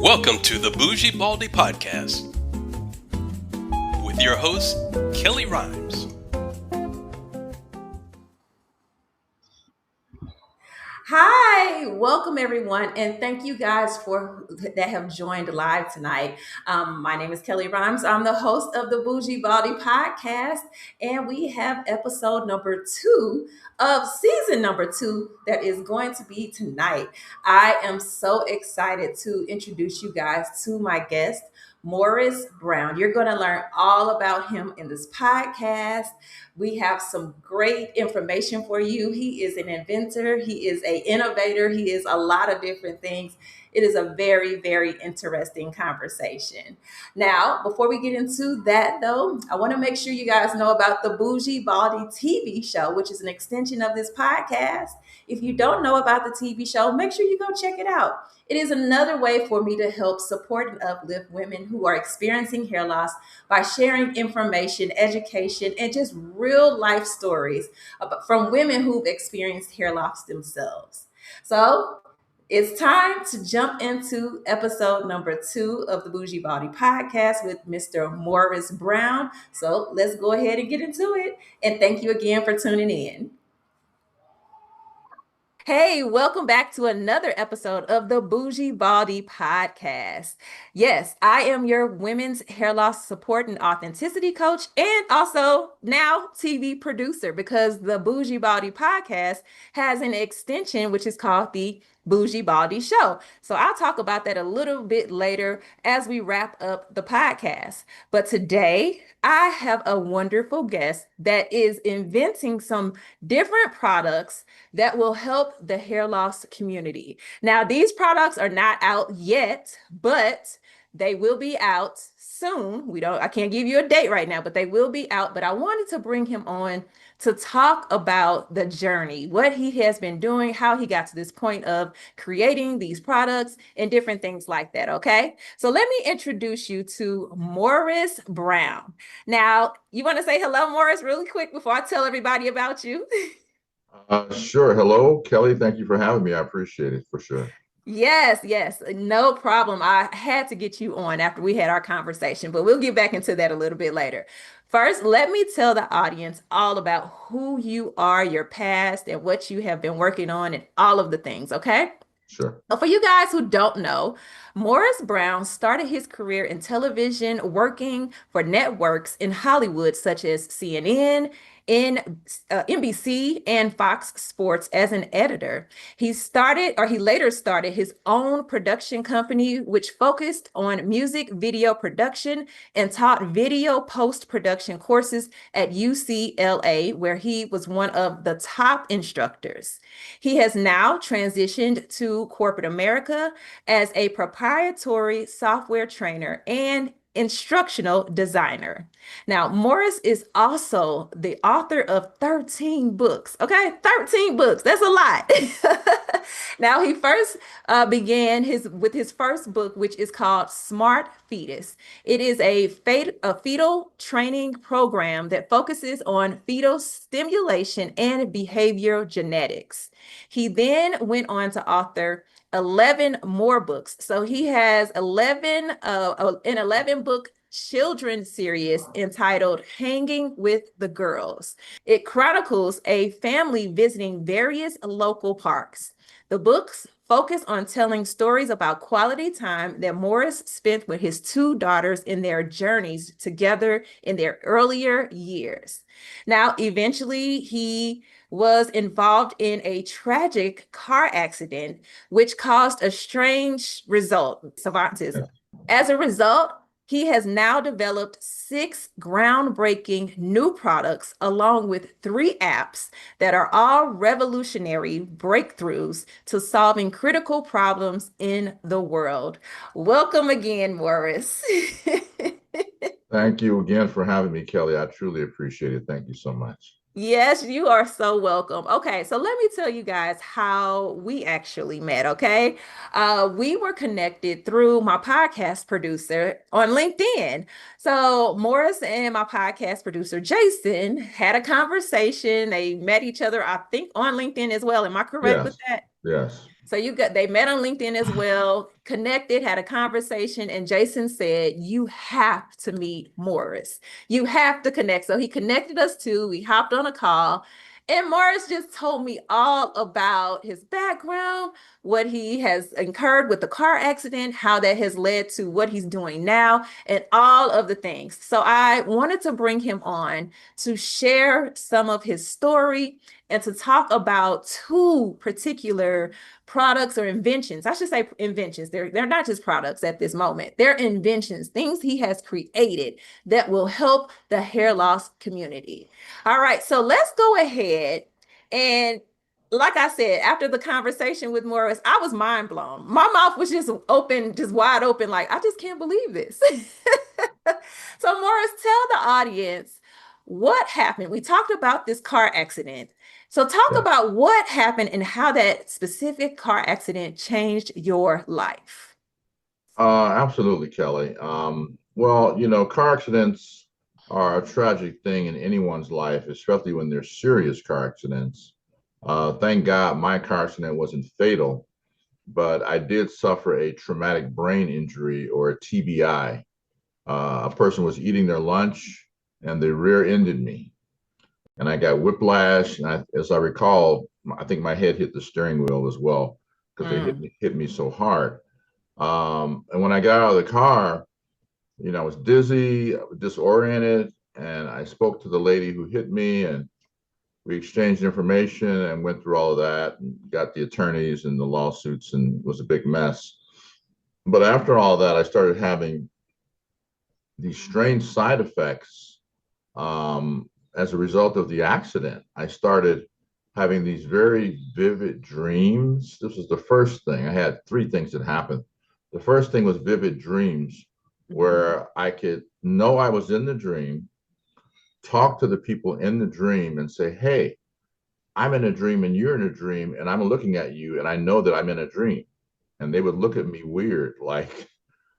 Welcome to the Bougie Baldie Podcast with your host, Kellie Rhymes. Hi, welcome everyone, and thank you guys that have joined live tonight. My name is Kellie Rhymes. I'm the host of the Bougie Baldie Podcast, and we have episode number 2 of season number 2 that is going to be tonight. I am so excited to introduce you guys to my guest, Morris Brown. You're going to learn all about him in this podcast. We have some great information for you. He is an inventor. He is an innovator. He is a lot of different things. It is a very, very interesting conversation. Now, before we get into that, though, I want to make sure you guys know about the Bougie Baldie TV show, which is an extension of this podcast. If you don't know about the TV show, make sure you go check it out. It is another way for me to help support and uplift women who are experiencing hair loss by sharing information, education, and just real life stories from women who've experienced hair loss themselves. So it's time to jump into episode number 2 of the Bougie Baldie Podcast with Mr. Morris Brown. So let's go ahead and get into it. And thank you again for tuning in. Hey, welcome back to another episode of the Bougie Baldie Podcast. Yes, I am your women's hair loss support and authenticity coach, and also now TV producer, because the Bougie Baldie Podcast has an extension which is called the Bougie Baldie Show. So I'll talk about that a little bit later as we wrap up the podcast. But today I have a wonderful guest that is inventing some different products that will help the hair loss community. Now, these products are not out yet, but they will be out soon. I can't give you a date right now, but they will be out. But I wanted to bring him on to talk about the journey, what he has been doing, how he got to this point of creating these products and different things like that. Okay. So let me introduce you to Morris Brown. Now, you want to say hello, Morris, really quick before I tell everybody about you? Sure. Hello, Kellie. Thank you for having me. I appreciate it for sure. Yes, no problem. I had to get you on after we had our conversation, but we'll get back into that a little bit later. First, let me tell the audience all about who you are, your past, and what you have been working on, and all of the things, okay? Sure. So for you guys who don't know, Morris Brown started his career in television, working for networks in Hollywood, such as CNN, NBC, and Fox Sports as an editor. He later started his own production company, which focused on music video production and taught video post-production courses at UCLA, where he was one of the top instructors. He has now transitioned to corporate America as a proprietary software trainer and instructional designer. Now, Morris is also the author of 13 books. Okay, 13 books. That's a lot. Now, he first began with his first book, which is called Smart Fetus. It is a fetal training program that focuses on fetal stimulation and behavioral genetics. He then went on to author 11 more books. So he has an 11 book children's series entitled Hanging with the Girls. It chronicles a family visiting various local parks. The books focus on telling stories about quality time that Morris spent with his 2 daughters in their journeys together in their earlier years. Now, eventually, he was involved in a tragic car accident, which caused a strange result, savantism. As a result, he has now developed 6 groundbreaking new products, along with 3 apps that are all revolutionary breakthroughs to solving critical problems in the world. Welcome again, Morris. Thank you again for having me, Kellie. I truly appreciate it. Thank you so much. Yes, you are so welcome. Okay, so let me tell you guys how we actually met, okay? We were connected through my podcast producer on LinkedIn. So Morris and my podcast producer, Jason, had a conversation. They met each other, I think, on LinkedIn as well. Am I correct with that? Yes. So they met on LinkedIn as well, connected, had a conversation, and Jason said, you have to meet Morris. You have to connect. So he connected us too. We hopped on a call. And Morris just told me all about his background, what he has incurred with the car accident, how that has led to what he's doing now, and all of the things. So I wanted to bring him on to share some of his story and to talk about two particular products or inventions. I should say inventions. They're not just products at this moment. They're inventions, things he has created that will help the hair loss community. All right, so let's go ahead and like I said, after the conversation with Morris, I was mind blown. My mouth was just open, just wide open, like, I just can't believe this. So Morris, tell the audience what happened. We talked about this car accident. So talk about what happened and how that specific car accident changed your life. Absolutely, Kelly. Well, car accidents are a tragic thing in anyone's life, especially when they're serious car accidents. Thank God my car accident wasn't fatal, but I did suffer a traumatic brain injury, or a TBI. A person was eating their lunch and they rear-ended me. And I got whiplash. And as I recall, I think my head hit the steering wheel as well, because they hit me so hard. And when I got out of the car, I was dizzy, disoriented, and I spoke to the lady who hit me, and we exchanged information and went through all of that and got the attorneys and the lawsuits, and it was a big mess. But after all that, I started having these strange side effects as a result of the accident. I started having these very vivid dreams. This was the first thing. I had three things that happened. The first thing was vivid dreams, where I could know I was in the dream, talk to the people in the dream and say, hey, I'm in a dream and you're in a dream, and I'm looking at you and I know that I'm in a dream. And they would look at me weird, like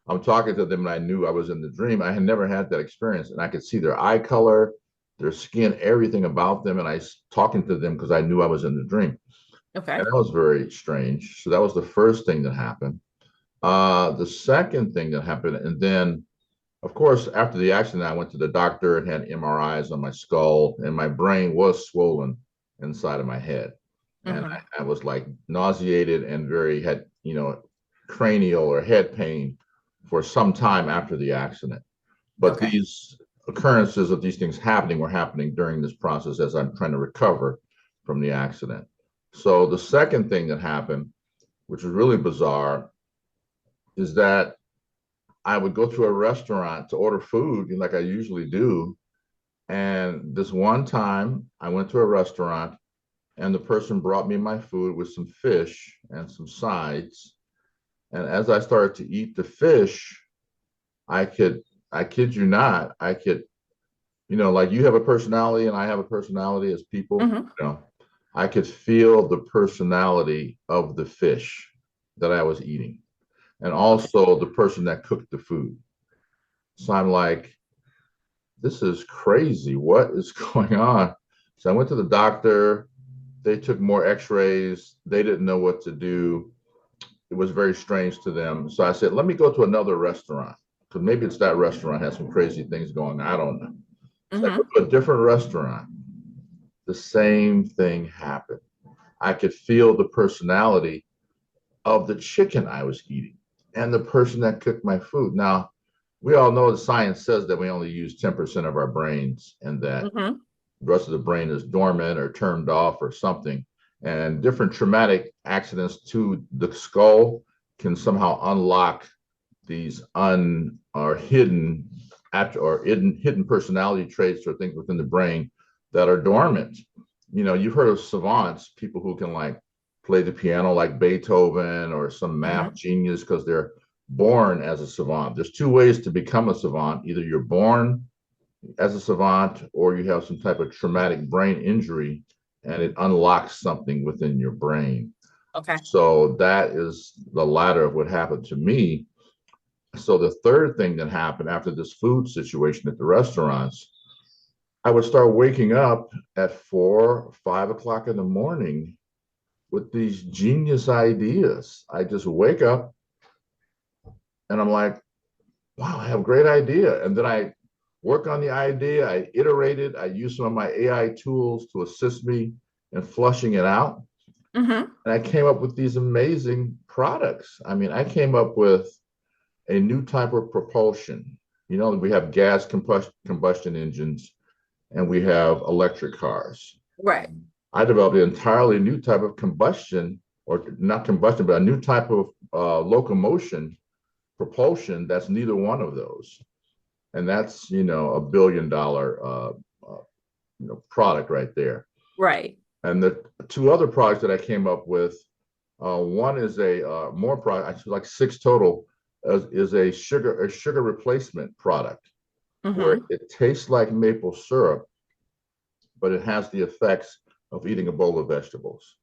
I'm talking to them and I knew I was in the dream. I had never had that experience, and I could see their eye color, their skin, everything about them. And I was talking to them because I knew I was in the dream. Okay. And that was very strange. So that was the first thing that happened. The second thing that happened, and then, of course, after the accident, I went to the doctor and had MRIs on my skull, and my brain was swollen inside of my head. And I was like nauseated and had cranial or head pain for some time after the accident. But these occurrences of these things were happening during this process as I'm trying to recover from the accident. So the second thing that happened, which was really bizarre, is that I would go to a restaurant to order food like I usually do. And this one time I went to a restaurant and the person brought me my food with some fish and some sides. And as I started to eat the fish, I kid you not, like you have a personality and I have a personality as people, I could feel the personality of the fish that I was eating, and also the person that cooked the food. So I'm like, this is crazy. What is going on? So I went to the doctor. They took more x-rays. They didn't know what to do. It was very strange to them. So I said, let me go to another restaurant, because maybe it's that restaurant has some crazy things going on. I don't know. So I go to a different restaurant. The same thing happened. I could feel the personality of the chicken I was eating and the person that cooked my food. Now, we all know the science says that we only use 10% of our brains, and that the rest of the brain is dormant or turned off or something. And different traumatic accidents to the skull can somehow unlock these hidden personality traits or things within the brain that are dormant. You've heard of savants, people who can like play the piano like Beethoven, or some math genius, because they're born as a savant. There's two ways to become a savant. Either you're born as a savant, or you have some type of traumatic brain injury and it unlocks something within your brain. Okay. So that is the latter of what happened to me. So the third thing that happened after this food situation at the restaurants, I would start waking up at 4 or 5 o'clock in the morning with these genius ideas. I just wake up and I'm like, wow, I have a great idea. And then I work on the idea, I iterate it, I use some of my AI tools to assist me in flushing it out. Mm-hmm. And I came up with these amazing products. I mean, I came up with a new type of propulsion. You know, we have gas combustion engines and we have electric cars. Right. I developed an entirely new type of combustion, or not combustion, but a new type of locomotion propulsion that's neither one of those. And that's, you know, $1 billion product right there. Right. And the two other products that I came up with, one is a more product, actually like 6 total, is a sugar replacement product, where it tastes like maple syrup, but it has the effects of eating a bowl of vegetables,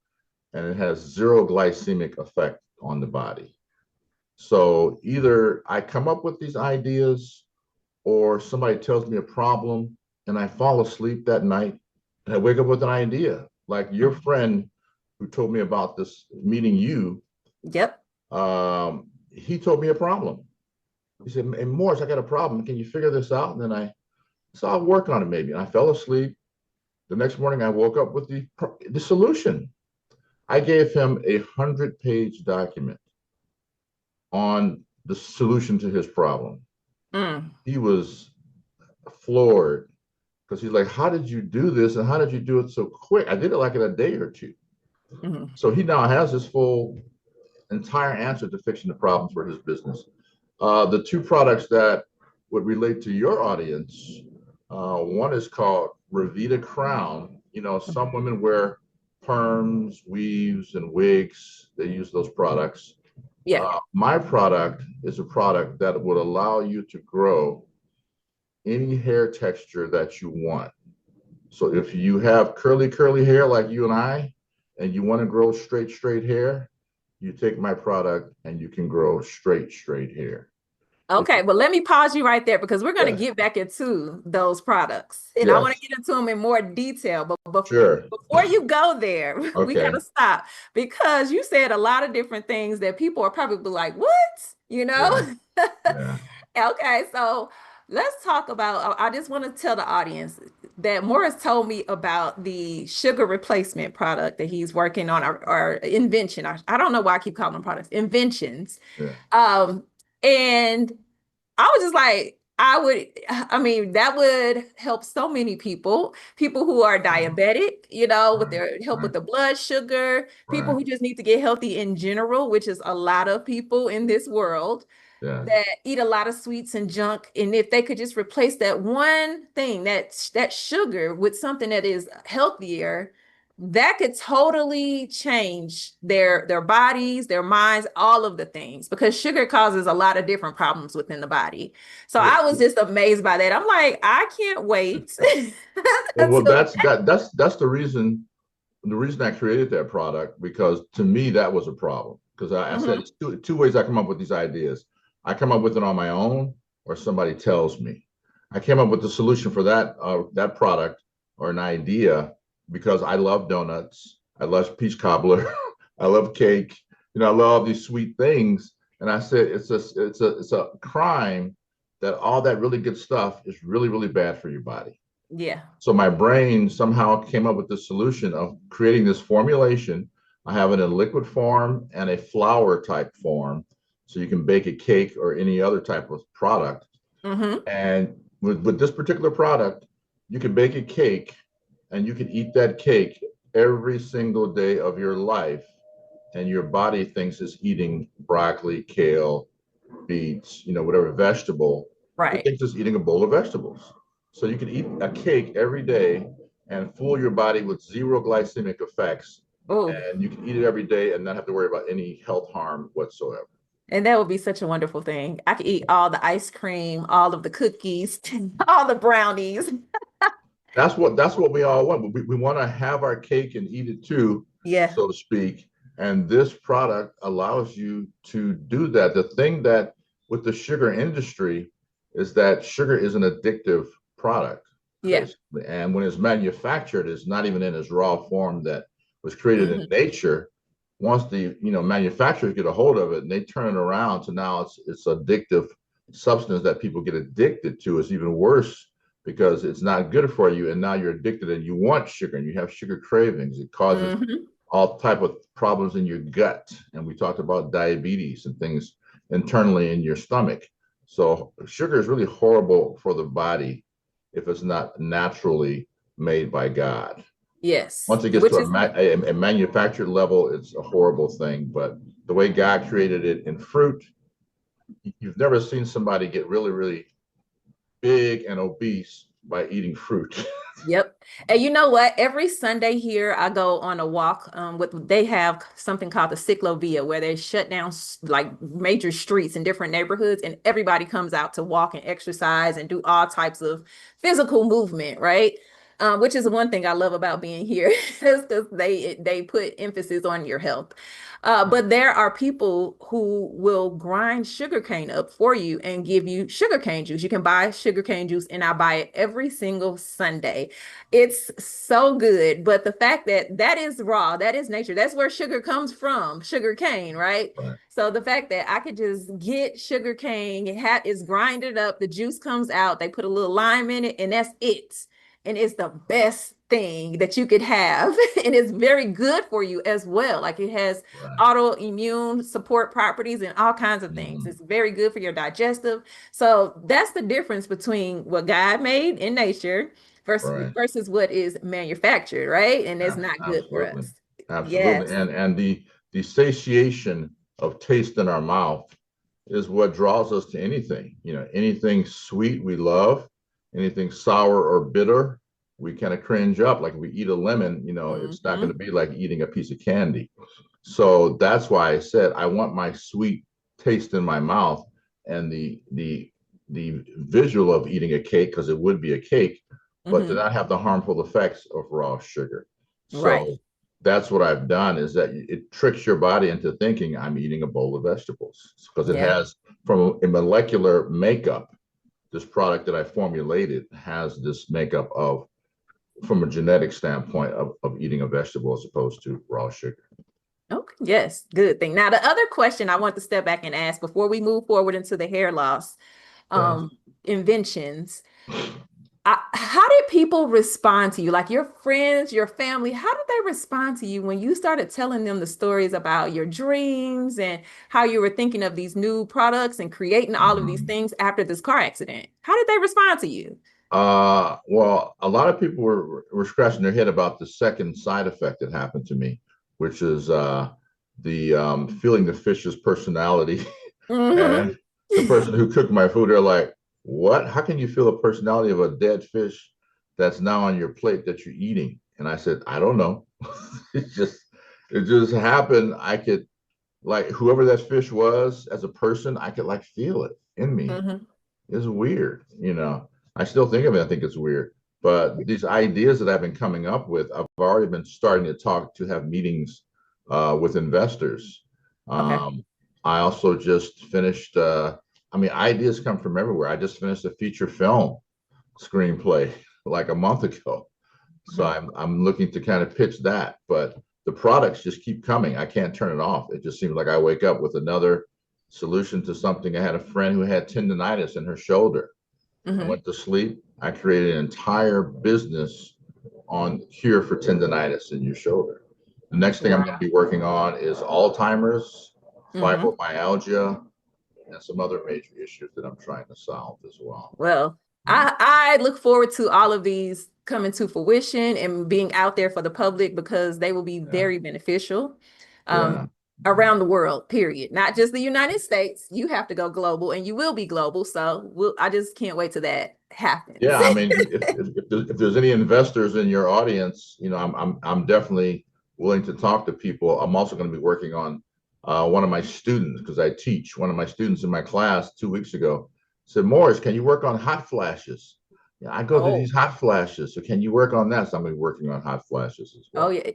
and it has 0 glycemic effect on the body. So either I come up with these ideas, or somebody tells me a problem and I fall asleep that night and I wake up with an idea. Like your friend who told me about this, meeting you. Yep. He told me a problem. He said, "Hey, Morris, I got a problem. Can you figure this out?" And then so I'll work on it maybe. And I fell asleep. The next morning I woke up with the solution. I gave him a 100-page document on the solution to his problem. He was floored, because he's like, "How did you do this? And how did you do it so quick?" I did it like in a day or two. So he now has his full entire answer to fixing the problem for his business. The 2 products that would relate to your audience, one is called Ravita Crown. You know, some women wear perms, weaves, and wigs. They use those products. Yeah. My product is a product that would allow you to grow any hair texture that you want. So if you have curly hair like you and I, and you want to grow straight hair, you take my product and you can grow straight hair. Okay, well, let me pause you right there, because we're going to get back into those products, and I want to get into them in more detail. But Sure. Before you go there, we got Okay. to stop, because you said a lot of different things that people are probably like, "What?" You know? Yeah. Okay, so let's talk about. I just want to tell the audience that Morris told me about the sugar replacement product that he's working on, or invention. I don't know why I keep calling them products, inventions. Yeah. And I was just like, I mean, that would help so many people who are diabetic, you know, with their help with the blood sugar, people who just need to get healthy in general, which is a lot of people in this world that eat a lot of sweets and junk. And if they could just replace that one thing, that sugar, with something that is healthier, that could totally change their bodies, their minds, all of the things, because sugar causes a lot of different problems within the body. So I was just amazed by that. I'm like, I can't wait. Well, that's the reason I created that product, because to me that was a problem. Because I said it's two ways I come up with these ideas. I come up with it on my own, or somebody tells me. I came up with the solution for that product, or an idea, because I love donuts, I love peach cobbler, I love cake, you know, I love these sweet things. And I said it's a crime that all that really good stuff is really bad for your body. Yeah. So my brain somehow came up with the solution of creating this formulation. I have it in liquid form and a flour type form, so you can bake a cake or any other type of product. And with this particular product, you can bake a cake and you can eat that cake every single day of your life, and your body thinks it's eating broccoli, kale, beets, you know, whatever vegetable. It thinks it's eating a bowl of vegetables. So you can eat a cake every day and fool your body with 0 glycemic effects. And you can eat it every day and not have to worry about any health harm whatsoever. And that would be such a wonderful thing. I could eat all the ice cream, all of the cookies, all the brownies. That's what we all want. We want to have our cake and eat it too, so to speak. And this product allows you to do that. The thing that with the sugar industry is that sugar is an addictive product. And when it's manufactured, it's not even in its raw form that was created in nature. once the manufacturers get a hold of it and they turn it around to now it's addictive substance that people get addicted to, it's even worse because it's not good for you, and now you're addicted and you want sugar and you have sugar cravings. It causes all type of problems in your gut, and we talked about diabetes and things internally in your stomach. So sugar is really horrible for the body if it's not naturally made by God. Yes. Once it gets to a manufactured level, it's a horrible thing. But the way God created it in fruit, you've never seen somebody get really, really big and obese by eating fruit. Yep. And you know what? Every Sunday here, I go on a walk they have something called the Ciclovia, where they shut down like major streets in different neighborhoods, and everybody comes out to walk and exercise and do all types of physical movement, right? Which is one thing I love about being here, is because they put emphasis on your health. But there are people who will grind sugarcane up for you and give you sugarcane juice. You can buy sugarcane juice, and I buy it every single Sunday. It's so good. But the fact that that is raw, that is nature, that's where sugar comes from, sugarcane, right? Right. So the fact that I could just get sugarcane, it's grinded up, the juice comes out, they put a little lime in it, and that's it. And it's the best thing that you could have. And it's very good for you as well. Like it has autoimmune support properties and all kinds of things. It's very good for your digestive. So that's the difference between what God made in nature versus what is manufactured, right? And it's not good for us. Absolutely. Yes. And the satiation of taste in our mouth is what draws us to anything. Anything sweet we love. Anything sour or bitter, we kind of cringe up. Like if we eat a lemon, it's not going to be like eating a piece of candy. So that's why I said I want my sweet taste in my mouth, and the visual of eating a cake, because it would be a cake, but to not have the harmful effects of raw sugar. So that's what I've done, is that it tricks your body into thinking I'm eating a bowl of vegetables, because it has, from a molecular makeup, this product that I formulated has this makeup of, from a genetic standpoint, of eating a vegetable as opposed to raw sugar. Okay. Yes. Good thing. Now, the other question I want to step back and ask before we move forward into the hair loss inventions. How did people respond to you? Like your friends, your family, how did they respond to you when you started telling them the stories about your dreams and how you were thinking of these new products and creating all of these things after this car accident? How did they respond to you? Well, a lot of people were scratching their head about the second side effect that happened to me, which is the feeling the fish's personality. And the person who cooked my food, they're like, what? How can you feel the personality of a dead fish that's now on your plate that you're eating? And I said, I don't know. it just happened. I could, like, whoever that fish was as a person, I could like feel it in me. It's weird, I still think of it. I think it's weird. But these ideas that I've been coming up with, I've already been starting to have meetings with investors. I also just finished ideas come from everywhere. I just finished a feature film screenplay like a month ago. So I'm looking to kind of pitch that, but the products just keep coming. I can't turn it off. It just seems like I wake up with another solution to something. I had a friend who had tendonitis in her shoulder. I went to sleep. I created an entire business on cure for tendonitis in your shoulder. The next thing I'm going to be working on is Alzheimer's, fibromyalgia, and some other major issues that I'm trying to solve as well. Well, I look forward to all of these coming to fruition and being out there for the public, because they will be very beneficial around the world, period. Not just the United States. You have to go global, and you will be global. So I just can't wait till that happens. Yeah, I mean, if there's any investors in your audience, I'm definitely willing to talk to people. I'm also going to be working on one of my students, because I teach. One of my students in my class 2 weeks ago said, Morris, can you work on hot flashes? I go to these hot flashes. So can you work on that? So I'm going to be working on hot flashes as well. Oh, yeah.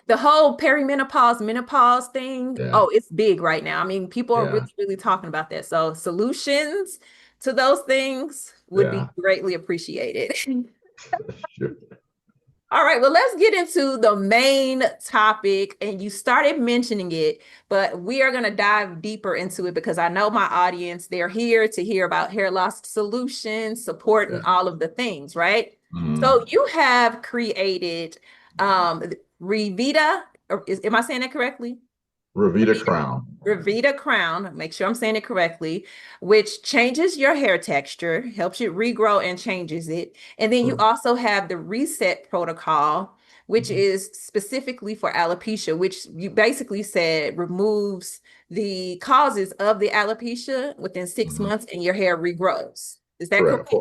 The whole perimenopause, menopause thing. It's big right now. I mean, people are really, really talking about that. So solutions to those things would be greatly appreciated. Sure. All right, well, let's get into the main topic. And you started mentioning it, but we are going to dive deeper into it because I know my audience, they're here to hear about hair loss solutions, support, and all of the things, right? So you have created Revita, or am I saying that correctly? Ravita Crown. Ravita Crown, make sure I'm saying it correctly, which changes your hair texture, helps you regrow and changes it. And then you also have the reset protocol, which is specifically for alopecia, which you basically said removes the causes of the alopecia within 6 months and your hair regrows. Is that correct?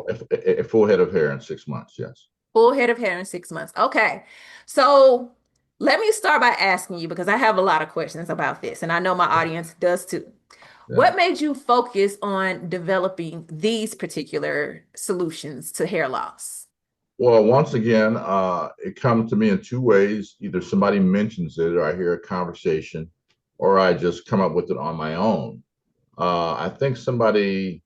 A full head of hair in 6 months, yes. Full head of hair in 6 months. Okay. So let me start by asking you, because I have a lot of questions about this, and I know my audience does too. Yeah. What made you focus on developing these particular solutions to hair loss? Well, once again, it comes to me in two ways. Either somebody mentions it, or I hear a conversation, or I just come up with it on my own. I think the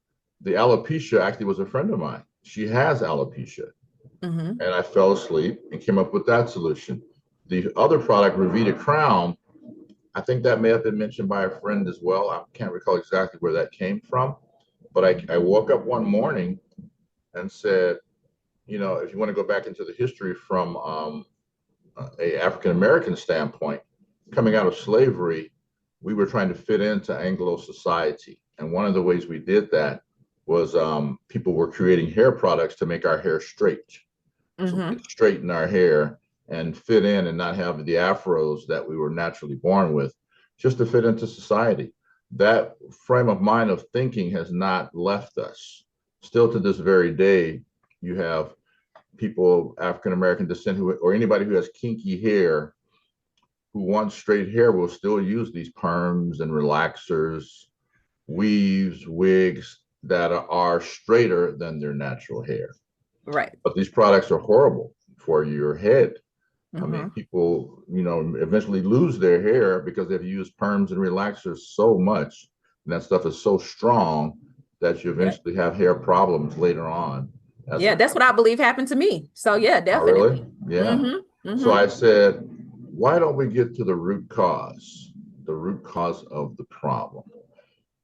alopecia actually was a friend of mine. She has alopecia. And I fell asleep and came up with that solution. The other product, Ravita Crown, I think that may have been mentioned by a friend as well. I can't recall exactly where that came from, but I woke up one morning and said, if you want to go back into the history from a African-American standpoint, coming out of slavery, we were trying to fit into Anglo society. And one of the ways we did that was people were creating hair products to make our hair straight. So we could straighten our hair and fit in and not have the afros that we were naturally born with, just to fit into society. That frame of mind of thinking has not left us. Still to this very day, you have people of African-American descent or anybody who has kinky hair who wants straight hair will still use these perms and relaxers, weaves, wigs that are straighter than their natural hair. Right. But these products are horrible for your head. I mean, people, eventually lose their hair because they've used perms and relaxers so much, and that stuff is so strong that you eventually have hair problems later on. That's what I believe happened to me. So yeah, definitely. Oh, really? Yeah. So I said, why don't we get to the root cause of the problem?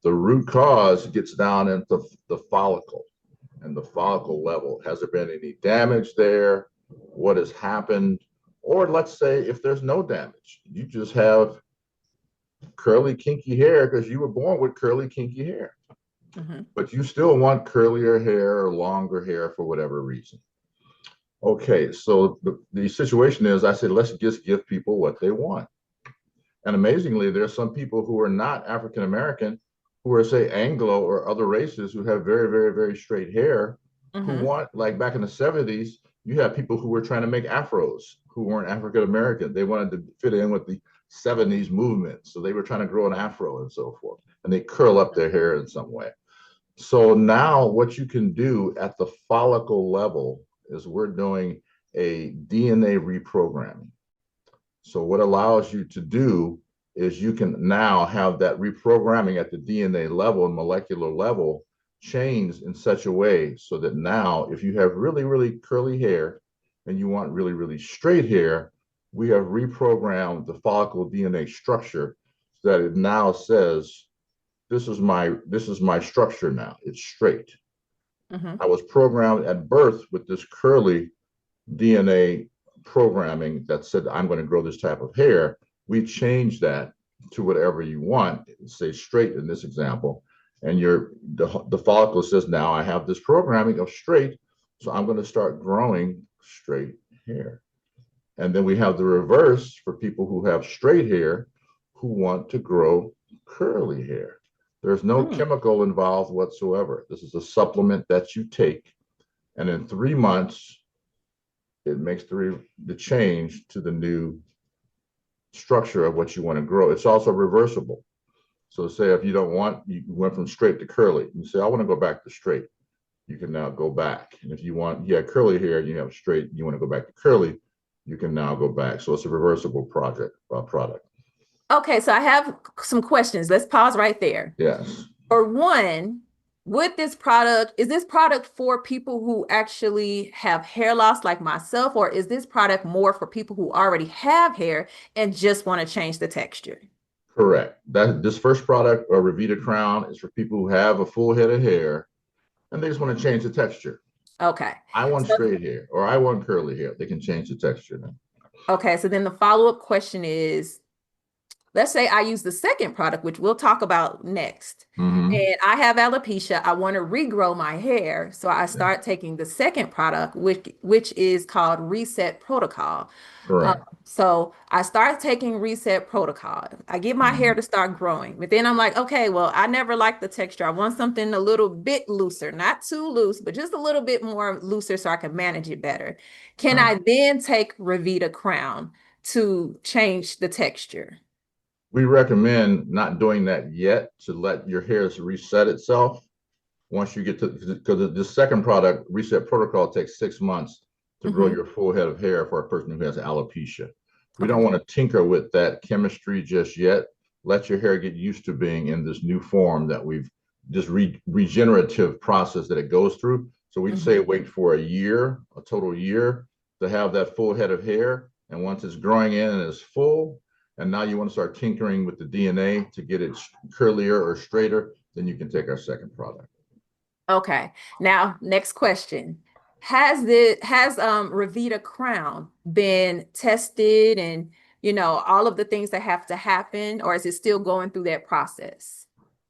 The root cause gets down into the follicle and the follicle level. Has there been any damage there? What has happened? Or let's say if there's no damage, you just have curly, kinky hair because you were born with curly, kinky hair. But you still want curlier hair or longer hair for whatever reason. Okay, so the situation is, I said, let's just give people what they want. And amazingly, there are some people who are not African-American, who are, say, Anglo or other races who have very, very, very straight hair, who want, like back in the 70s, you have people who were trying to make afros who weren't African-American. They wanted to fit in with the 70s movement. So they were trying to grow an afro and so forth. And they curl up their hair in some way. So now what you can do at the follicle level is we're doing a DNA reprogramming. So what allows you to do is you can now have that reprogramming at the DNA level and molecular level changed in such a way so that now if you have really, really curly hair and you want really, really straight hair, we have reprogrammed the follicle DNA structure so that it now says, this is my structure now, it's straight. I was programmed at birth with this curly DNA programming that said, I'm going to grow this type of hair. We changed that to whatever you want, say straight in this example. And the follicle says, now I have this programming of straight, so I'm going to start growing straight hair. And then we have the reverse for people who have straight hair who want to grow curly hair. There's no chemical involved whatsoever. This is a supplement that you take, and in 3 months, it makes the change to the new structure of what you want to grow. It's also reversible. So say if you went from straight to curly, you say, I want to go back to straight. You can now go back. And if you had curly hair and you have straight, you want to go back to curly, you can now go back. So it's a reversible product. Okay, so I have some questions. Let's pause right there. Yes. For one, with this product, is this product for people who actually have hair loss like myself, or is this product more for people who already have hair and just want to change the texture? Correct. This first product, or Ravita Crown, is for people who have a full head of hair and they just want to change the texture. Okay. I want So, straight hair or I want curly hair. They can change the texture now. okay. So then the follow-up question is, let's say I use the second product, which we'll talk about next, Mm-hmm. and I have alopecia. I want to regrow my hair. So I Yeah, start taking the second product, which is called Reset Protocol. Um, correct. so I start taking Reset Protocol. I get my hair Mhm. to start growing, but then I'm like, okay, well, I never liked the texture. I want something a little bit looser, not too loose, but just a little bit more looser so I can manage it better. Can Right. I then take Ravita Crown to change the texture? We recommend not doing that yet to let your hairs reset itself. Once you get to, because the second product, Reset Protocol, takes 6 months to grow Hmm. your full head of hair for a person who has alopecia. We Okay. don't want to tinker with that chemistry just yet. Let your hair get used to being in this new form that we've this regenerative process that it goes through. So we'd say Hmm. wait for a year, a total year, to have that full head of hair. And once it's growing in and it's full, and now you want to start tinkering with the DNA to get it curlier or straighter, then you can take our second product. Okay. Now, next question. Has Ravita Crown been tested and all of the things that have to happen, or is it still going through that process?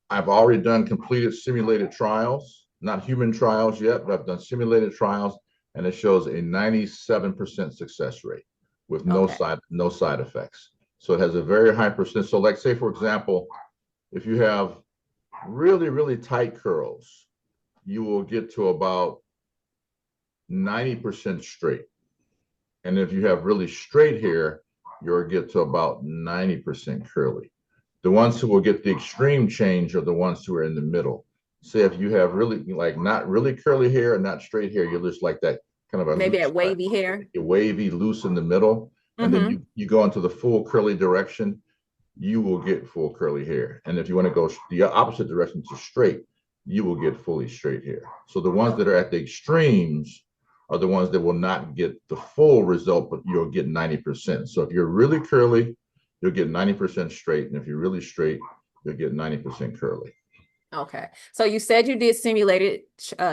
I've already done completed simulated trials, not human trials yet, but I've done simulated trials, and it shows a 97% success rate with Okay. no side effects. So it has a very high percent. So, like, say for example, if you have really tight curls, you will get to about 90% straight. And if you have really straight hair, you'll get to about 90% curly. The ones who will get the extreme change are the ones who are in the middle. Say if you have really like not really curly hair and not straight hair, you're just like that kind of a Maybe loose, that wavy hair. wavy, loose in the middle. And then Hmm. you go into the full curly direction, you will get full curly hair. And if you want to go the opposite direction to straight, you will get fully straight hair. So the ones that Okay. are at the extremes are the ones that will not get the full result, but you'll get 90%. So if you're really curly, you'll get 90% straight. And if you're really straight, you'll get 90% curly. Okay. So you said you did simulated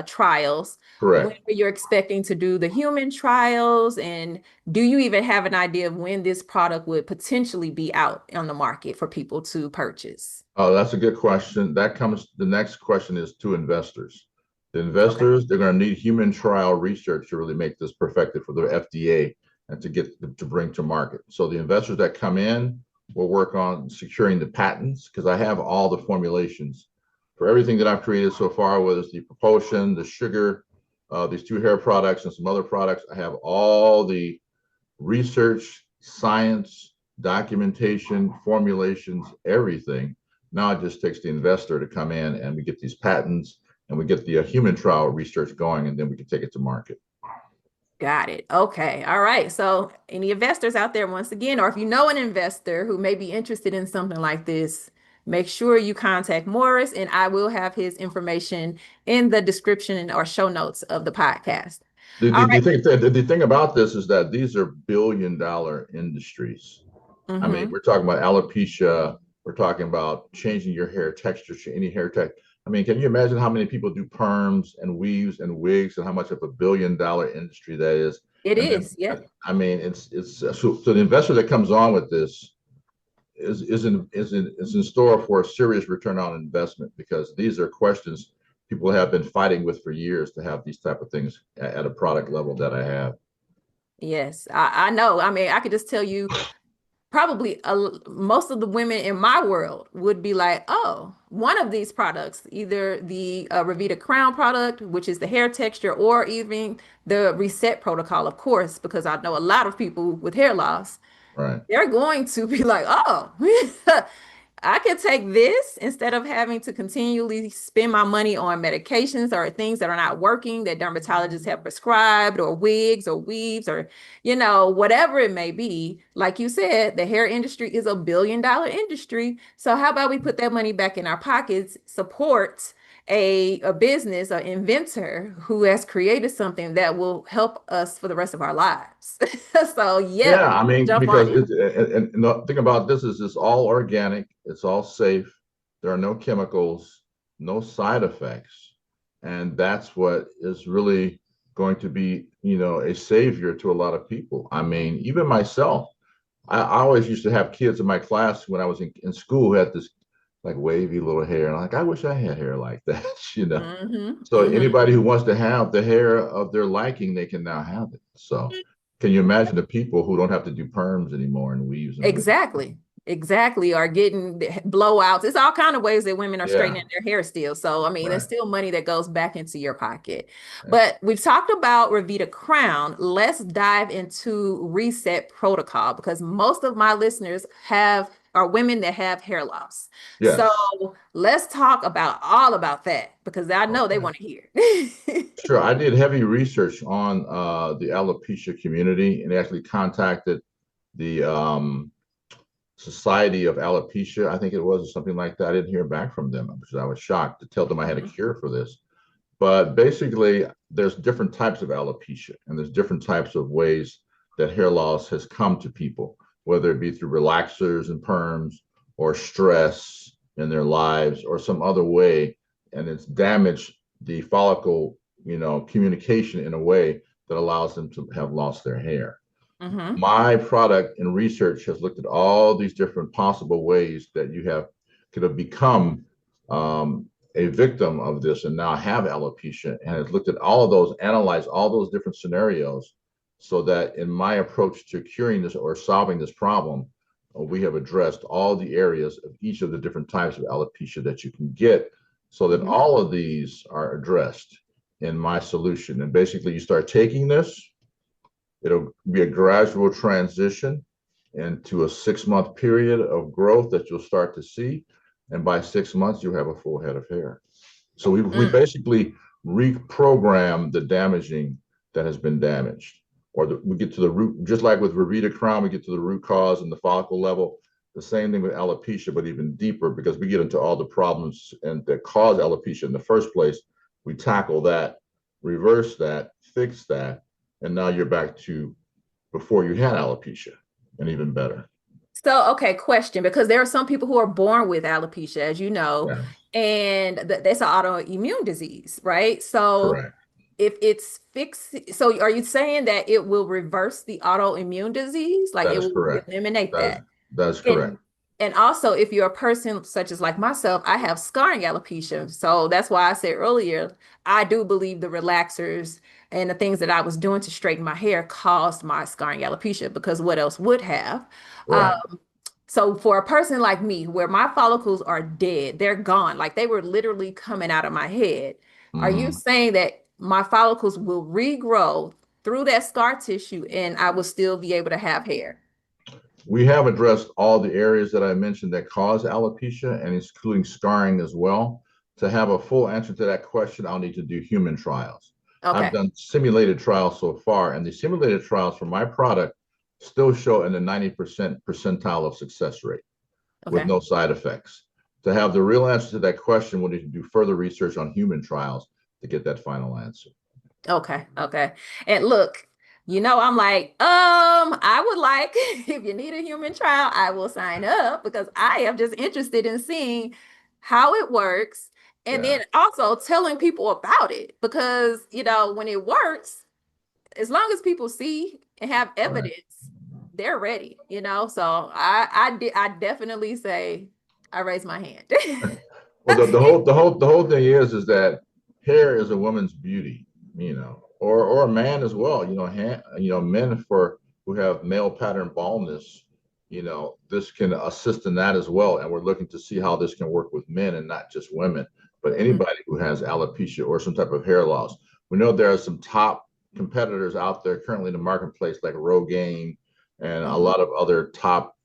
trials. When Correct. are you expecting to do the human trials? And do you even have an idea of when this product would potentially be out on the market for people to purchase? Oh, that's a good question. The next question is to investors. The Okay. investors, they're going to need human trial research to really make this perfected for the FDA and to bring to market. So the investors that come in will work on securing the patents because I have all the formulations for everything that I've created so far, whether it's the propulsion, the sugar, these two hair products and some other products. I have all the research, science, documentation, formulations, everything. Now it just takes the investor to come in and we get these patents and we get the human trial research going and then we can take it to market. Got it. Okay. All right. So, any investors out there, once again, or if you know an investor who may be interested in something like this, make sure you contact Morris, and I will have his information in the description or show notes of the podcast. All right. The thing about this is that these are billion-dollar industries. I mean, Mm-hmm. we're talking about alopecia. We're talking about changing your hair texture, any hair tech. I mean, can you imagine how many people do perms and weaves and wigs and how much of a billion-dollar industry that is? It And then, is. Yeah. I mean, so the investor that comes on with this is in store for a serious return on investment because these are questions people have been fighting with for years to have these type of things at a product level that I have. Yes. I know. I mean, I could just tell you probably most of the women in my world would be like, oh, one of these products, either the Ravita Crown product, which is the hair texture, or even the Reset Protocol, of course, because I know a lot of people with hair loss, Right. they're going to be like, oh, I could take this instead of having to continually spend my money on medications or things that are not working that dermatologists have prescribed, or wigs or weaves, or, whatever it may be. Like you said, the hair industry is $1 billion industry. So how about we put that money back in our pockets, support, a business, an inventor who has created something that will help us for the rest of our lives. So yeah, Yeah, I mean, jump on because it. and the thing about this is it's all organic, it's all safe. There are no chemicals, no side effects, and that's what is really going to be, a savior to a lot of people. I mean, even myself, I always used to have kids in my class when I was in school who had this like wavy little hair, and I'm like, I wish I had hair like that, you know. Hmm. So Hmm. anybody who wants to have the hair of their liking, they can now have it. So can you imagine the people who don't have to do perms anymore and weaves and wigs? Exactly. Exactly. Or getting blowouts. It's all kind of ways that women are Yeah, straightening their hair still. So, I mean, there's right. still money that goes back into your pocket. Yeah. But we've talked about Ravita Crown. Let's dive into reset protocol because most of my listeners are women that have hair loss. So Yes. let's talk about all about that because I know they Okay. want to hear. Sure. I did heavy research on the alopecia community and actually contacted the Society of Alopecia, I think it was, or something like that. I didn't hear back from them because I was shocked to tell them I had a Mhm. cure for this. But basically, there's different types of alopecia, and there's different types of ways that hair loss has come to people, whether it be through relaxers and perms, or stress in their lives, or some other way, and it's damaged the follicle, communication in a way that allows them to have lost their hair. Mhm. My product and research has looked at all these different possible ways that you could have become a victim of this and now have alopecia, and has looked at all of those, analyzed all those different scenarios, so that in my approach to curing this or solving this problem, we have addressed all the areas of each of the different types of alopecia that you can get, so that Mhm. all of these are addressed in my solution. And basically, you start taking this. It'll be a gradual transition into a 6-month period of growth that you'll start to see. And by 6 months, you'll have a full head of hair. So we Mm. basically reprogram the damaging that has been damaged. We get to the root, just like with Ravita Crown, we get to the root cause and the follicle level. The same thing with alopecia, but even deeper, because we get into all the problems and that cause alopecia in the first place. We tackle that, reverse that, fix that, and now you're back to before you had alopecia, and even better. So, okay, question, because there are some people who are born with alopecia, as you know, Yeah, and that's an autoimmune disease, right? So, correct. if it's fixed, so are you saying that it will reverse the autoimmune disease? Like That it is will correct. eliminate That is that? that is correct. And and also, if you're a person such as like myself, I have scarring alopecia. So that's why I said earlier, I do believe the relaxers and the things that I was doing to straighten my hair caused my scarring alopecia because what else would have? Right. So for a person like me, where my follicles are dead, they're gone, like they were literally coming out of my head. Are you Mhm. saying that my follicles will regrow through that scar tissue and I will still be able to have hair? We have addressed all the areas that I mentioned that cause alopecia, and including scarring as well. To have a full answer to that question, I'll need to do human trials. I've Okay. done simulated trials so far, and the simulated trials for my product still show in the 90% percentile of success rate with Okay. no side effects. To have the real answer to that question, we'll need to do further research on human trials to get that final answer. Okay. Okay. And look, I'm like, I would like, if you need a human trial, I will sign up because I am just interested in seeing how it works. And Yeah, then also telling people about it because, when it works, as long as people see and have right. evidence, they're ready. So I definitely say I raise my hand. Well, the whole thing is that hair is a woman's beauty, or a man as well. Men who have male pattern baldness, this can assist in that as well. And we're looking to see how this can work with men and not just women, but Mhm. anybody who has alopecia or some type of hair loss. We know there are some top competitors out there currently in the marketplace, like Rogaine and a Mhm. lot of other top,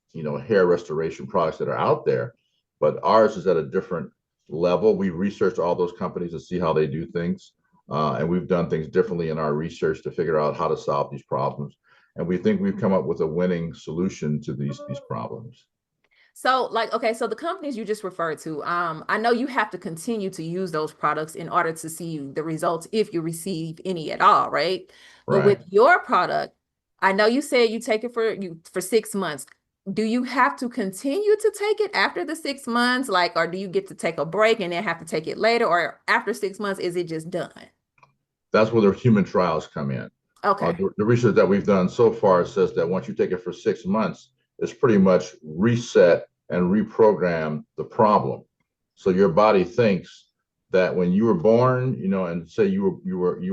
hair restoration products that are out there. But ours is at a different level. We researched all those companies to see how they do things. And we've done things differently in our research to figure out how to solve these problems. And we think we've come up with a winning solution to these problems. So like, okay, so the companies you just referred to, I know you have to continue to use those products in order to see the results if you receive any at all, right? But with Right. your product, I know you said you take it for 6 months. Do you have to continue to take it after the 6 months? Like, or do you get to take a break and then have to take it later? Or after 6 months, is it just done? That's where the human trials come in. Okay. The research that we've done so far says that once you take it for 6 months, it's pretty much reset and reprogram the problem. So your body thinks that when you were born, and say you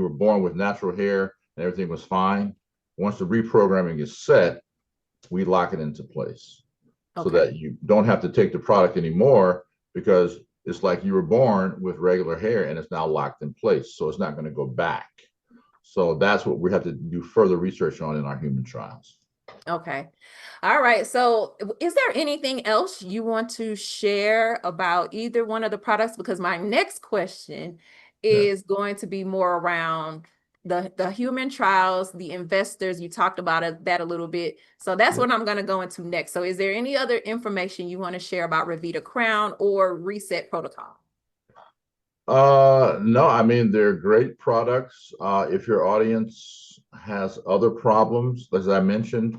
were born with natural hair and everything was fine. Once the reprogramming is set, we lock it into place so Okay. that you don't have to take the product anymore, because it's like you were born with regular hair and it's now locked in place. So it's not going to go back. So that's what we have to do further research on in our human trials. Okay. All right. So is there anything else you want to share about either one of the products? Because my next question Yeah. is going to be more around the human trials, the investors. You talked about that a little bit. So that's Yeah. what I'm going to go into next. So is there any other information you want to share about Ravita Crown or Reset Protocol? No, I mean, they're great products. If your audience has other problems, as I mentioned,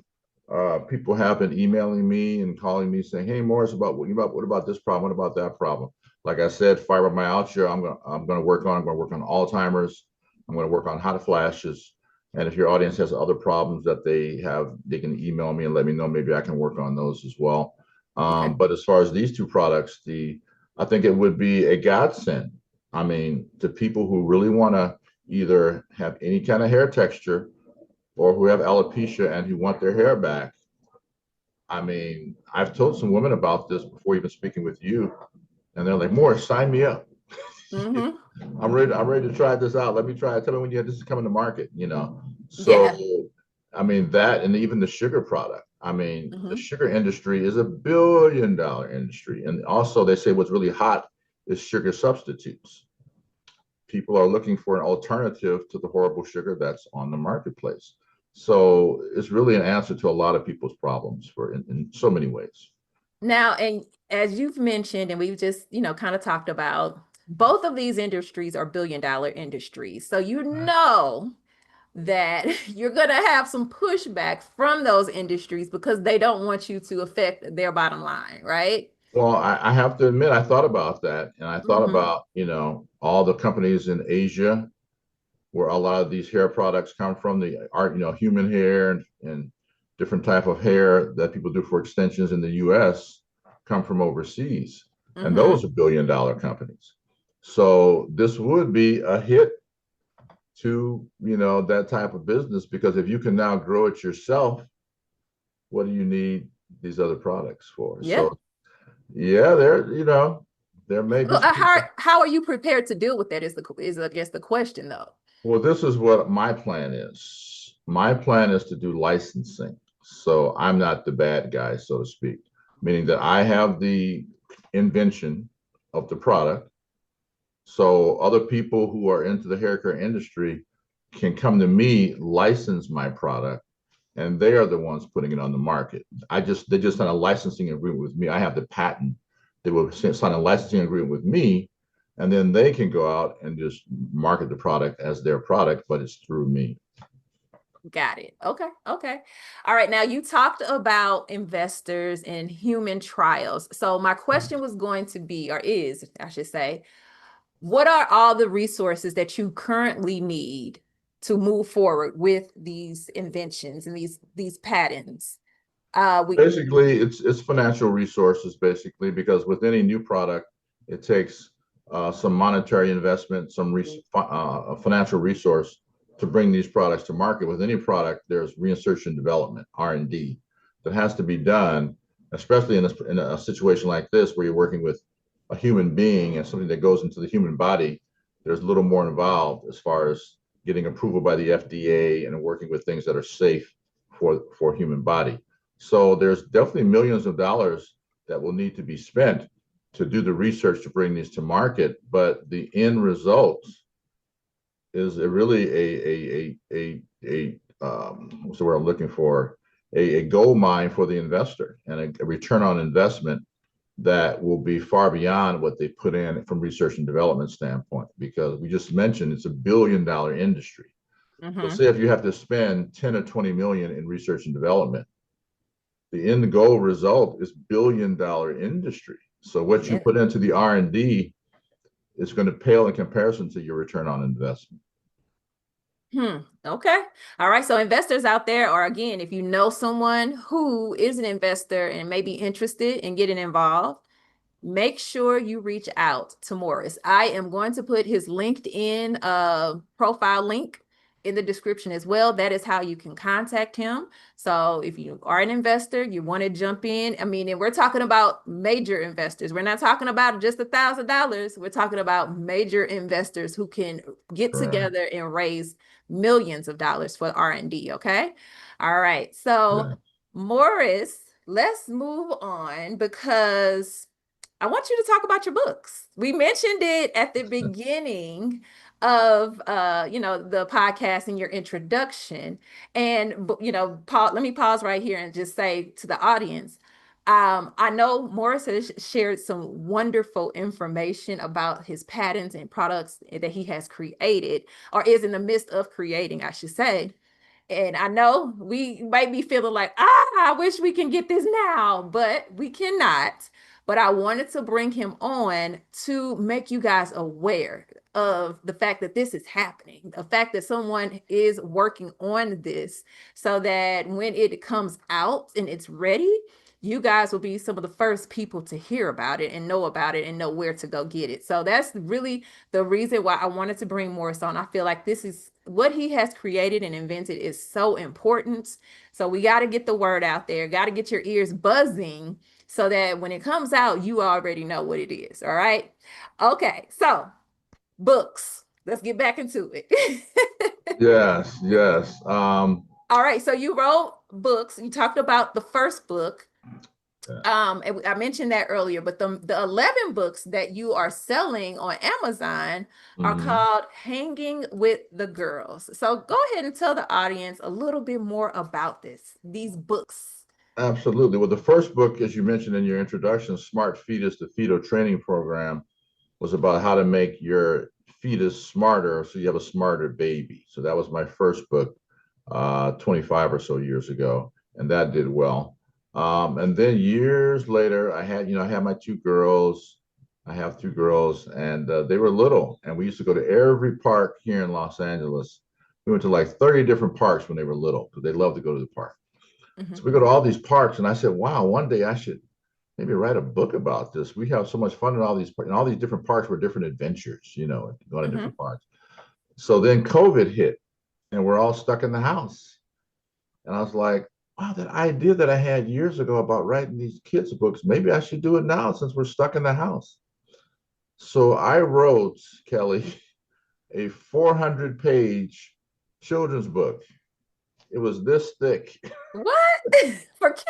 people have been emailing me and calling me saying, "Hey, Morris, what about this problem? What about that problem?" Like I said, fibromyalgia, I'm gonna work on. I'm gonna work on Alzheimer's. I'm gonna work on hot flashes. And if your audience has other problems that they have, they can email me and let me know. Maybe I can work on those as well. Okay. But as far as these two products, I think it would be a godsend. I mean, to people who really want to either have any kind of hair texture or who have alopecia and who want their hair back. I mean, I've told some women about this before even speaking with you, and they're like, "Morris, sign me up. Mm-hmm. I'm ready to try this out. Let me try it. Tell me when this is coming to market." So, Yeah. I mean, that, and even the sugar product. I mean, the Mm-hmm. sugar industry is $1 billion industry. And also they say what's really hot is sugar substitutes. People are looking for an alternative to the horrible sugar that's on the marketplace. So it's really an answer to a lot of people's problems in so many ways. Now, and as you've mentioned, and we've just, kind of talked about, both of these industries are billion-dollar industries. So you know that you're going to have some pushback from those industries because they don't want you to affect their bottom line, right? Well, I have to admit, I thought about that, and I thought Mm-hmm. about, all the companies in Asia where a lot of these hair products come from, the art, human hair and different type of hair that people do for extensions in the US come from overseas. And Mm-hmm. those are $1 billion companies. So this would be a hit to, that type of business, because if you can now grow it yourself, what do you need these other products for? Yeah. So yeah, there may be Well, some people. how are you prepared to deal with that is I guess the question though. Well, this is what my plan is. My plan is to do licensing. So I'm not the bad guy, so to speak, meaning that I have the invention of the product. So other people who are into the hair care industry can come to me, license my product, and they are the ones putting it on the market. They just signed a licensing agreement with me. I have the patent. They will sign a licensing agreement with me, and then they can go out and just market the product as their product, but it's through me. Got it. Okay. Okay. All right. Now you talked about investors and human trials. So my question was going to be, or is, I should say, what are all the resources that you currently need to move forward with these inventions and these patents? Basically, it's financial resources, basically, because with any new product, it takes some monetary investment, some financial resource to bring these products to market. With any product, there's research and development, R&D, that has to be done, especially in a situation like this where you're working with a human being and something that goes into the human body. There's a little more involved as far as getting approval by the FDA and working with things that are safe for human body. So there's definitely millions of dollars that will need to be spent to do the research to bring these to market. But the end result is really what's the word I'm looking for? a gold mine for the investor and a return on investment that will be far beyond what they put in from research and development standpoint, because we just mentioned it's $1 billion industry. So say if you have to spend 10 or 20 million in research and development, the end goal result is $1 billion industry. So what you put into the R&D is going to pale in comparison to your return on investment. Okay. All right. So investors out there, or again, if you know someone who is an investor and may be interested in getting involved, make sure you reach out to Morris. I am going to put his LinkedIn profile link in the description as well. That is how you can contact him. So if you are an investor, you want to jump in. I mean, and we're talking about major investors. We're not talking about just $1,000. We're talking about major investors who can get together and raise millions of dollars for R&D. Okay. All right. So Morris, let's move on, because I want you to talk about your books. We mentioned it at the beginning of the podcast in your introduction. And let me pause right here and just say to the audience, I know Morris has shared some wonderful information about his patents and products that he has created, or is in the midst of creating, I should say. And I know we might be feeling like, I wish we can get this now, but we cannot. But I wanted to bring him on to make you guys aware of the fact that this is happening, the fact that someone is working on this, so that when it comes out and it's ready, you guys will be some of the first people to hear about it and know about it and know where to go get it. So that's really the reason why I wanted to bring Morris on. I feel like this is what he has created and invented is so important. So we got to get the word out there, got to get your ears buzzing, so that when it comes out, you already know what it is. All right. Okay. So books, let's get back into it. Yes. All right. So you wrote books. You talked about the first book. I mentioned that earlier, but the 11 books that you are selling on Amazon are called Hanging with the Girls. So go ahead and tell the audience a little bit more about these books. Absolutely. Well, the first book, as you mentioned in your introduction, Smart Fetus, the Fetal Training Program, was about how to make your fetus smarter so you have a smarter baby. So that was my first book 25 or so years ago, and that did well. And then years later, I had my two girls. I have two girls, and they were little, and we used to go to every park here in Los Angeles. We went to like 30 different parks when they were little, because they loved to go to the park. So we go to all these parks, and I said, wow, one day I should maybe write a book about this. We have so much fun in all these different parks were different adventures, going to different parks. So then COVID hit, and we're all stuck in the house. And I was like, wow, that idea that I had years ago about writing these kids' books, maybe I should do it now since we're stuck in the house. So I wrote, Kellie, a 400-page children's book. It was this thick. What? For kids?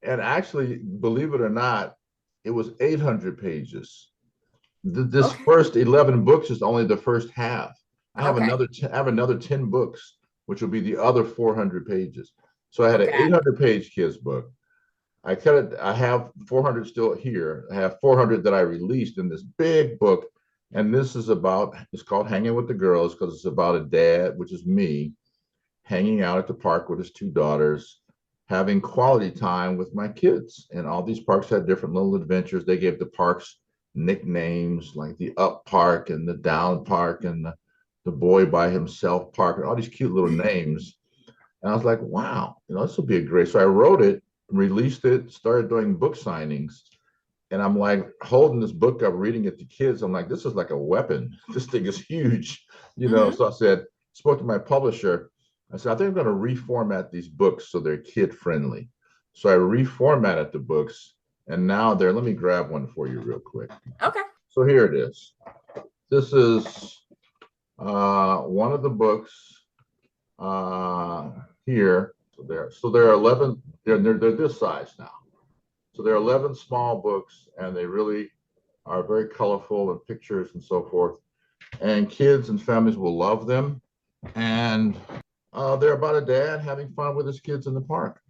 And actually, believe it or not, it was 800 pages. This first 11 books is only the first half. I have another 10 books, which will be the other 400 pages. So I had an 800-page kids book. I have 400 still here. I have 400 that I released in this big book. And this is it's called Hanging with the Girls, because it's about a dad, which is me, hanging out at the park with his two daughters, having quality time with my kids. And all these parks had different little adventures. They gave the parks nicknames like the Up Park and the Down Park and the Boy by Himself Park, and all these cute little names. And I was like, wow, this will be a great. So I wrote it, released it, started doing book signings. And I'm like holding this book up, reading it to kids. I'm like, this is like a weapon. This thing is huge, So I spoke to my publisher. I said, I think I'm going to reformat these books so they're kid friendly. So I reformatted the books, and now let me grab one for you real quick. Okay. So here it is. This is one of the books here. So there are 11, they're this size now. So there are 11 small books, and they really are very colorful and pictures and so forth. And kids and families will love them. And they're about a dad having fun with his kids in the park.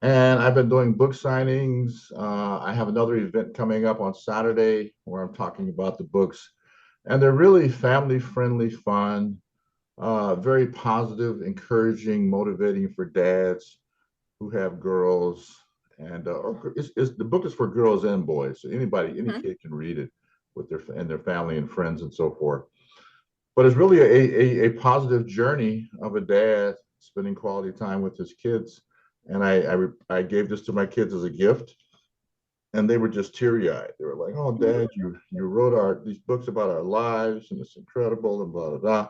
And I've been doing book signings. I have another event coming up on Saturday where I'm talking about the books. And they're really family friendly, fun, very positive, encouraging, motivating for dads who have girls. And the book is for girls and boys. So anybody, any Mhm. kid can read it with their family and friends and so forth. But it's really a positive journey of a dad spending quality time with his kids. And I gave this to my kids as a gift, and they were just teary eyed. They were like, "Oh, Dad, you wrote these books about our lives, and it's incredible," and blah blah blah.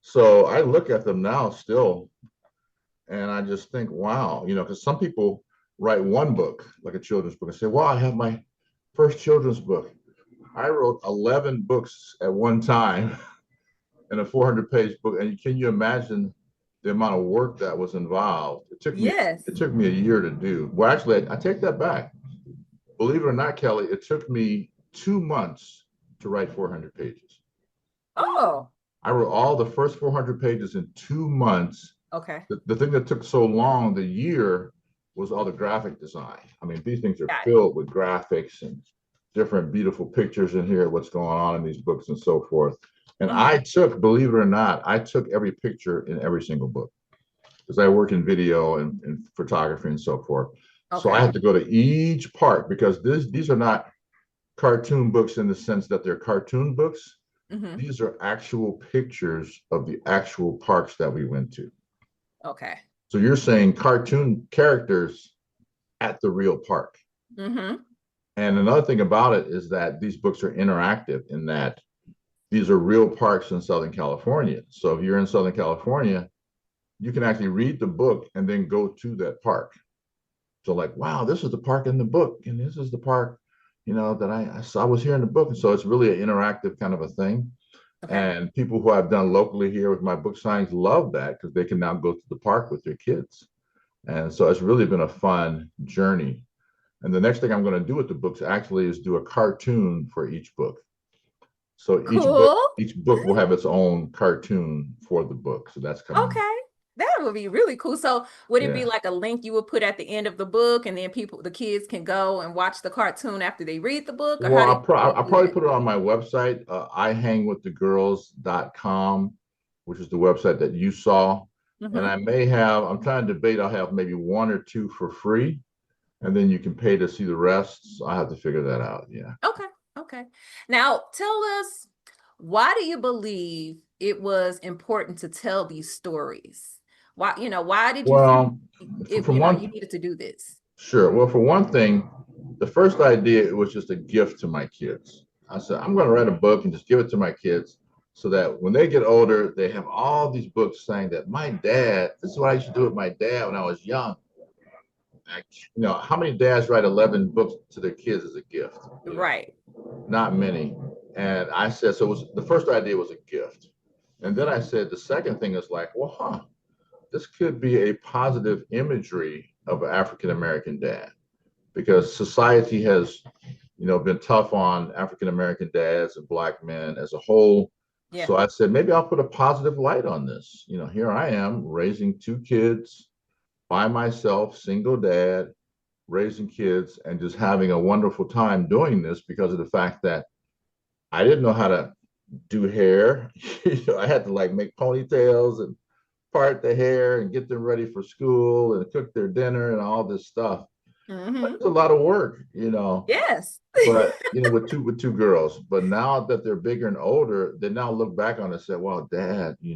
So I look at them now still, and I just think, wow, because some people write one book, like a children's book, and say, "Wow, I have my first children's book." I wrote 11 books at one time in a 400-page book, and can you imagine the amount of work that was involved? Yes. It took me a year to do. Well, actually, I take that back. Believe it or not, Kellie, it took me 2 months to write 400 pages. Oh, I wrote all the first 400 pages in 2 months. okay. The thing that took so long, the year, was all the graphic design. I mean, these things are Got it. filled with graphics and different beautiful pictures in here, what's going on in these books and so forth. And believe it or not, I took every picture in every single book because I work in video and photography and so forth. So I Okay. have to go to each part because these are not cartoon books in the sense that they're cartoon books. Hmm. These are actual pictures of the actual parks that we went to. Okay. So you're saying cartoon characters at the real park. Hmm. And another thing about it is that these books are interactive in that these are real parks in Southern California. So if you're in Southern California, you can actually read the book and then go to that park. So like, wow, this is the park in the book, and this is the park, that I saw was here in the book. And so it's really an interactive kind of a thing. Okay. And people who I've done locally here with my book signings love that because they can now go to the park with their kids. And so it's really been a fun journey. And the next thing I'm going to do with the books actually is do a cartoon for each book. So Cool. each book will have its own cartoon for the book. So that's coming up. Okay. That would be really cool. So would it be Yeah. like a link you would put at the end of the book and then the kids can go and watch the cartoon after they read the book, or Well, how do you I'll do probably that? put it on my website, ihangwiththegirls.com, which is the website that you saw. And Hmm. I'm trying to debate, I'll have maybe one or two for free, and then you can pay to see the rest. So I have to figure that out. Yeah. Okay. Okay. Now tell us, why do you believe it was important to tell these stories? Why did you feel Well, from you one, needed to do this? sure. Well, for one thing, the first idea, it was just a gift to my kids. I said, I'm going to write a book and just give it to my kids so that when they get older, they have all these books saying that this is what I used to do with my dad when I was young. How many dads write 11 books to their kids as a gift? Right. Not many. And I said, so the first idea was a gift. And then Hmm. I said, the second thing is like, well, this could be a positive imagery of an African American dad because society has, been tough on African American dads and Black men as a whole. Yeah. So I said, maybe I'll put a positive light on this. Here I am raising two kids by myself, single dad, raising kids, and just having a wonderful time doing this because of the fact that I didn't know how to do hair. I had to like make ponytails and part the hair and get them ready for school and cook their dinner and all this stuff. Hmm. It's a lot of work. Yes. But with two girls. But now that they're bigger and older, they now look back on it and say, "Well, Dad, he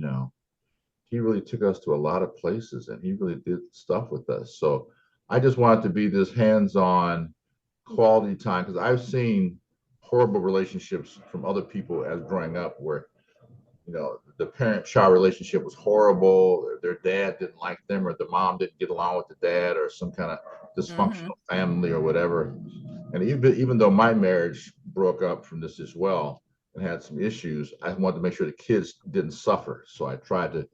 really took us to a lot of places and he really did stuff with us." So I just wanted to be this hands-on quality time because I've seen horrible relationships from other people as growing up where the parent-child relationship was horrible, or their dad didn't like them, or the mom didn't get along with the dad, or some kind of Hmm. dysfunctional family or whatever. And even though my marriage broke up from this as well and had some issues, I wanted to make sure the kids didn't suffer. So I tried to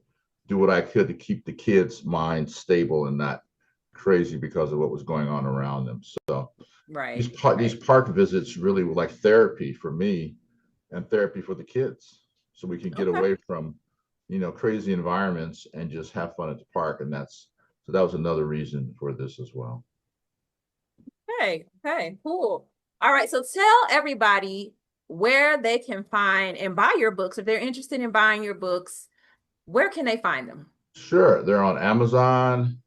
do what I could to keep the kids' minds stable and not crazy because of what was going on around them. So these Right. park these Right. park visits really were like therapy for me and therapy for the kids, so we can get Okay. away from crazy environments and just have fun at the park. And So that was another reason for this as well. Okay, cool. All right, so tell everybody where they can find and buy your books. If they're interested in buying your books, where can they find them? Sure, they're on Amazon.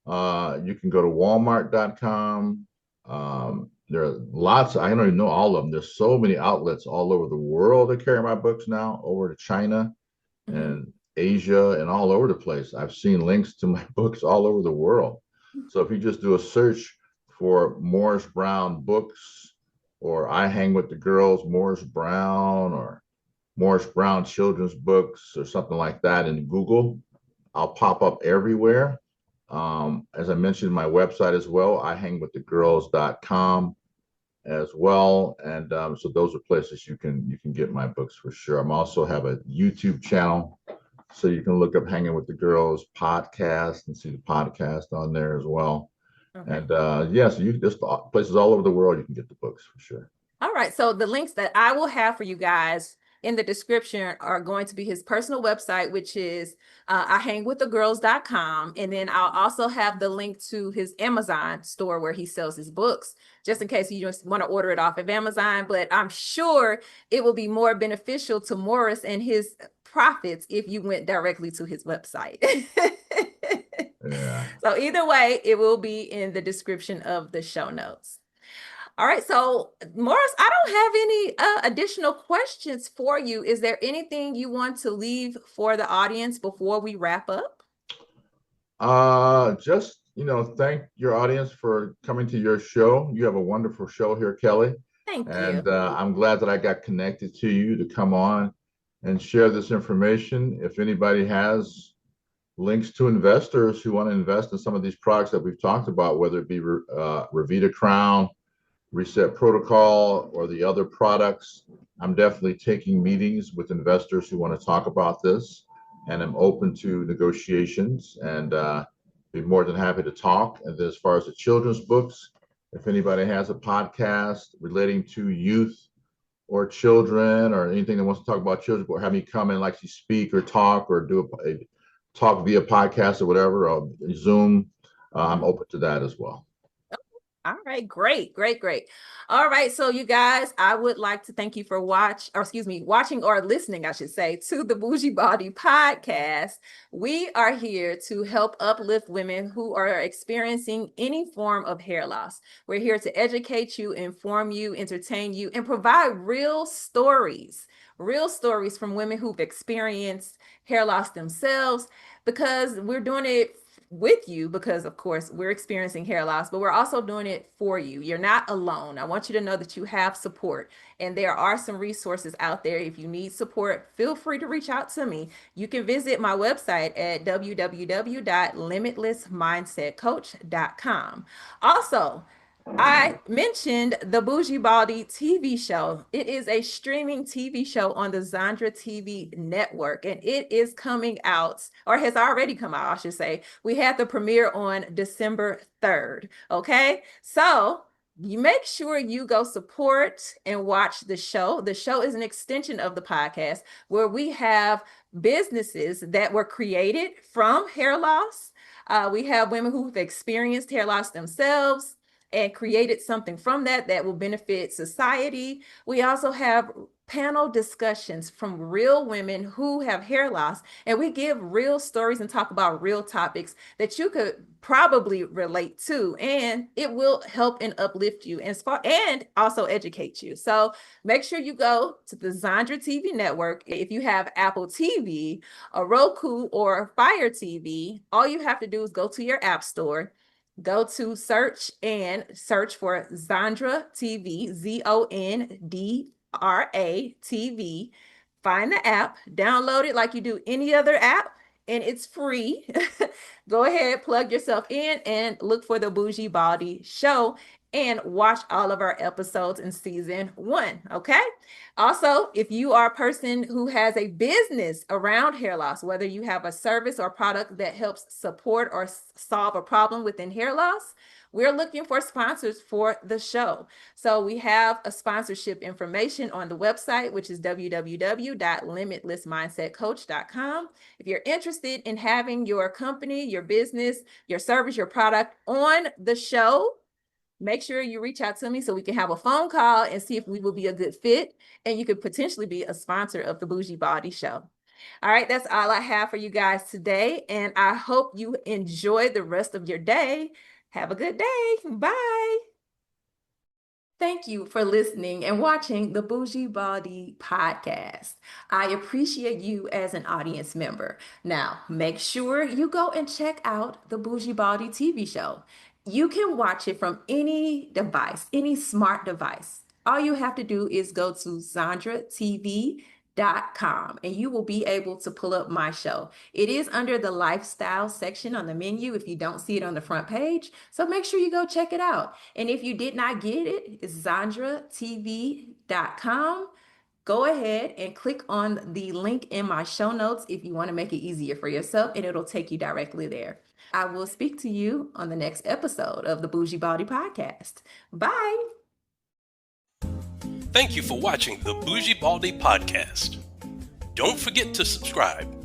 You can go to Walmart.com. There are lots, I don't even know all of them. There's so many outlets all over the world that carry my books now, over to China and Asia and all over the place. I've seen links to my books all over the world. So if you just do a search for Morris Brown books, or I Hang with the Girls, Morris Brown, or Morris Brown children's books, or something like that in Google, I'll pop up everywhere. As I mentioned, my website as well, ihangwiththegirls.com as well. And so those are places you can get my books for sure. I'm also have a YouTube channel, so you can look up Hanging with the Girls podcast and see the podcast on there as well. Okay. And so you just places all over the world you can get the books for sure. All right. So the links that I will have for you guys in the description are going to be his personal website, which is ihangwiththegirls.com. And then I'll also have the link to his Amazon store where he sells his books, just in case you just want to order it off of Amazon. But I'm sure it will be more beneficial to Morris and his profits if you went directly to his website. Yeah. So either way, it will be in the description of the show notes. All right. So Morris, I don't have any additional questions for you. Is there anything you want to leave for the audience before we wrap up? Just, thank your audience for coming to your show. You have a wonderful show here, Kellie. Thank you. And I'm glad that I got connected to you to come on and share this information. If anybody has links to investors who want to invest in some of these products that we've talked about, whether it be Ravita Crown, Reset Protocol, or the other products, I'm definitely taking meetings with investors who want to talk about this, and I'm open to negotiations and be more than happy to talk. And then as far as the children's books, if anybody has a podcast relating to youth or children or anything that wants to talk about children, or have me come and actually speak or talk or do a talk via podcast or whatever, or Zoom, I'm open to that as well. All right, great. All right, so you guys, I would like to thank you for watching or listening, I should say, to the Bougie Baldie Podcast. We are here to help uplift women who are experiencing any form of hair loss. We're here to educate you, inform you, entertain you, and provide real stories from women who've experienced hair loss themselves, because we're doing it with you, because of course we're experiencing hair loss, but we're also doing it for you. You're not alone. I want you to know that you have support, and there are some resources out there. If you need support, feel free to reach out to me. You can visit my website at www.limitlessmindsetcoach.com. Also, I mentioned the Bougie Baldie TV show. It is a streaming TV show on the Zandra TV network, and it is coming out, or has already come out, I should say. We had the premiere on December 3rd. Okay, so you make sure you go support and watch the show. The show is an extension of the podcast, where we have businesses that were created from hair loss. We have women who've experienced hair loss themselves and created something from that will benefit society. We also have panel discussions from real women who have hair loss, and we give real stories and talk about real topics that you could probably relate to, and it will help and uplift you and also educate you. So make sure you go to the Zandra TV network. If you have Apple TV, a Roku, or Fire TV, all you have to do is go to your app store, go to search for Zandra TV, ZONDRA TV. Find the app, download it like you do any other app, and it's free. Go ahead, plug yourself in, and look for the Bougie Baldie Show. and watch all of our episodes in season 1. Okay. Also, if you are a person who has a business around hair loss, whether you have a service or product that helps support or solve a problem within hair loss, we're looking for sponsors for the show. So we have a sponsorship information on the website, which is www.limitlessmindsetcoach.com. If you're interested in having your company, your business, your service, your product on the show, make sure you reach out to me so we can have a phone call and see if we will be a good fit, and you could potentially be a sponsor of the Bougie Baldie Show. All right, that's all I have for you guys today, and I hope you enjoy the rest of your day. Have a good day. Bye. Thank you for listening and watching the Bougie Baldie Podcast. I appreciate you as an audience member. Now, make sure you go and check out the Bougie Baldie TV show. You can watch it from any device, any smart device. All you have to do is go to ZandraTV.com and you will be able to pull up my show. It is under the lifestyle section on the menu if you don't see it on the front page. So make sure you go check it out. And if you did not get it, it's ZandraTV.com. Go ahead and click on the link in my show notes if you want to make it easier for yourself, and it'll take you directly there. I will speak to you on the next episode of the Bougie Baldie Podcast. Bye. Thank you for watching the Bougie Baldie Podcast. Don't forget to subscribe